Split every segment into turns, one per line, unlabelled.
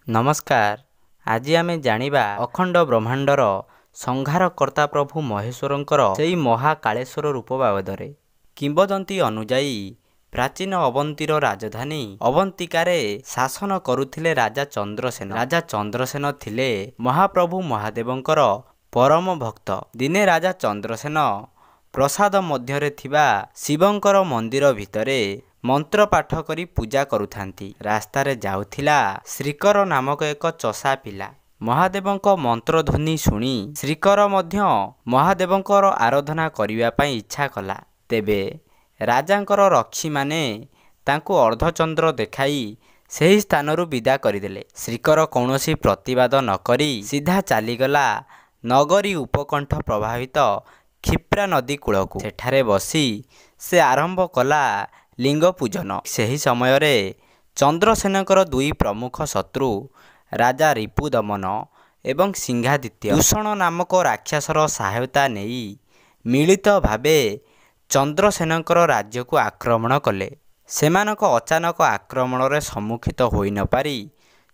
ନମସ୍କାର। ଆଜି ଆମେ ଜାଣିବା ଅଖଣ୍ଡ ବ୍ରହ୍ମାଣ୍ଡର ସଂହାରକର୍ତ୍ତା ପ୍ରଭୁ ମହେଶ୍ୱରଙ୍କର ସେହି ମହାକାଳେଶ୍ୱର ରୂପ ବାବଦରେ। କିମ୍ବଦନ୍ତୀ ଅନୁଯାୟୀ ପ୍ରାଚୀନ ଅବନ୍ତୀର ରାଜଧାନୀ ଅବନ୍ତିକାରେ ଶାସନ କରୁଥିଲେ ରାଜା ଚନ୍ଦ୍ରସେନ। ରାଜା ଚନ୍ଦ୍ରସେନ ଥିଲେ ମହାପ୍ରଭୁ ମହାଦେବଙ୍କର ପରମ ଭକ୍ତ। ଦିନେ ରାଜା ଚନ୍ଦ୍ରସେନ ପ୍ରସାଦ ମଧ୍ୟରେ ଥିବା ଶିବଙ୍କର ମନ୍ଦିର ଭିତରେ ମନ୍ତ୍ର ପାଠ କରି ପୂଜା କରୁଥାନ୍ତି। ରାସ୍ତାରେ ଯାଉଥିଲା ଶ୍ରୀକର ନାମକ ଏକ ଚଷା ପିଲା। ମହାଦେବଙ୍କ ମନ୍ତ୍ରଧ୍ୱନି ଶୁଣି ଶ୍ରୀକର ମଧ୍ୟ ମହାଦେବଙ୍କର ଆରାଧନା କରିବା ପାଇଁ ଇଚ୍ଛା କଲା। ତେବେ ରାଜାଙ୍କର ରକ୍ଷୀମାନେ ତାଙ୍କୁ ଅର୍ଦ୍ଧଚନ୍ଦ୍ର ଦେଖାଇ ସେହି ସ୍ଥାନରୁ ବିଦା କରିଦେଲେ। ଶ୍ରୀକର କୌଣସି ପ୍ରତିବାଦ ନ କରି ସିଧା ଚାଲିଗଲା ନଗରୀ ଉପକଣ୍ଠ ପ୍ରଭାବିତ କ୍ଷିପ୍ରା ନଦୀ କୂଳକୁ। ସେଠାରେ ବସି ସେ ଆରମ୍ଭ କଲା ଲିଙ୍ଗ ପୂଜନ। ସେହି ସମୟରେ ଚନ୍ଦ୍ରସେନଙ୍କର ଦୁଇ ପ୍ରମୁଖ ଶତ୍ରୁ ରାଜା ରିପୁଦମନ ଏବଂ ସିଂହାଦିତ୍ୟ ଦୂଷଣ ନାମକ ରାକ୍ଷସର ସହାୟତା ନେଇ ମିଳିତ ଭାବେ ଚନ୍ଦ୍ରସେନଙ୍କର ରାଜ୍ୟକୁ ଆକ୍ରମଣ କଲେ। ସେମାନଙ୍କ ଅଚାନକ ଆକ୍ରମଣରେ ସମ୍ମୁଖୀନ ହୋଇ ନ ପାରି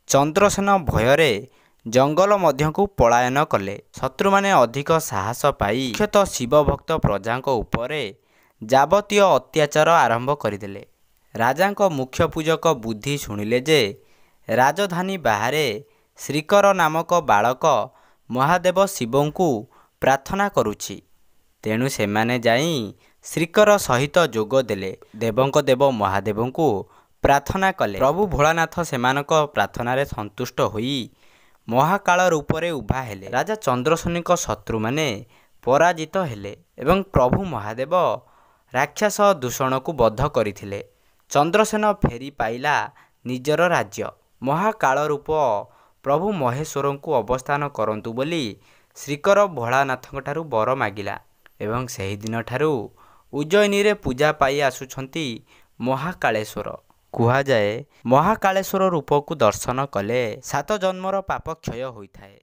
ଚନ୍ଦ୍ରସେନ ଭୟରେ ଜଙ୍ଗଲ ମଧ୍ୟକୁ ପଳାୟନ କଲେ। ଶତ୍ରୁମାନେ ଅଧିକ ସାହସ ପାଇ ମୁଖ୍ୟତଃ ଶିବଭକ୍ତ ପ୍ରଜାଙ୍କ ଉପରେ ଯାବତୀୟ ଅତ୍ୟାଚାର ଆରମ୍ଭ କରିଦେଲେ। ରାଜାଙ୍କ ମୁଖ୍ୟ ପୂଜକ ବୁଦ୍ଧି ଶୁଣିଲେ ଯେ ରାଜଧାନୀ ବାହାରେ ଶ୍ରୀକର ନାମକ ବାଳକ ମହାଦେବ ଶିବଙ୍କୁ ପ୍ରାର୍ଥନା କରୁଛି। ତେଣୁ ସେମାନେ ଯାଇ ଶ୍ରୀକର ସହିତ ଯୋଗ ଦେଲେ। ଦେବଙ୍କ ଦେବ ମହାଦେବଙ୍କୁ ପ୍ରାର୍ଥନା କଲେ। ପ୍ରଭୁ ଭୋଳାନାଥ ସେମାନଙ୍କ ପ୍ରାର୍ଥନାରେ ସନ୍ତୁଷ୍ଟ ହୋଇ ମହାକାଳ ରୂପରେ ଉଭା ହେଲେ। ରାଜା ଚନ୍ଦ୍ରସେନଙ୍କ ଶତ୍ରୁମାନେ ପରାଜିତ ହେଲେ ଏବଂ ପ୍ରଭୁ ମହାଦେବ ରାକ୍ଷସ ଦୂଷଣକୁ ବଧ କରିଥିଲେ। ଚନ୍ଦ୍ରସେନ ଫେରି ପାଇଲା ନିଜର ରାଜ୍ୟ। ମହାକାଳ ରୂପ ପ୍ରଭୁ ମହେଶ୍ୱରଙ୍କୁ ଅବସ୍ଥାନ କରନ୍ତୁ ବୋଲି ଶ୍ରୀକର ଭୋଳାନାଥଙ୍କଠାରୁ ବର ମାଗିଲା ଏବଂ ସେହିଦିନଠାରୁ ଉଜ୍ଜୟିନୀରେ ପୂଜା ପାଇ ଆସୁଛନ୍ତି ମହାକାଳେଶ୍ୱର। କୁହାଯାଏ ମହାକାଳେଶ୍ୱର ରୂପକୁ ଦର୍ଶନ କଲେ 7 ଜନ୍ମର ପାପ କ୍ଷୟ ହୋଇଥାଏ।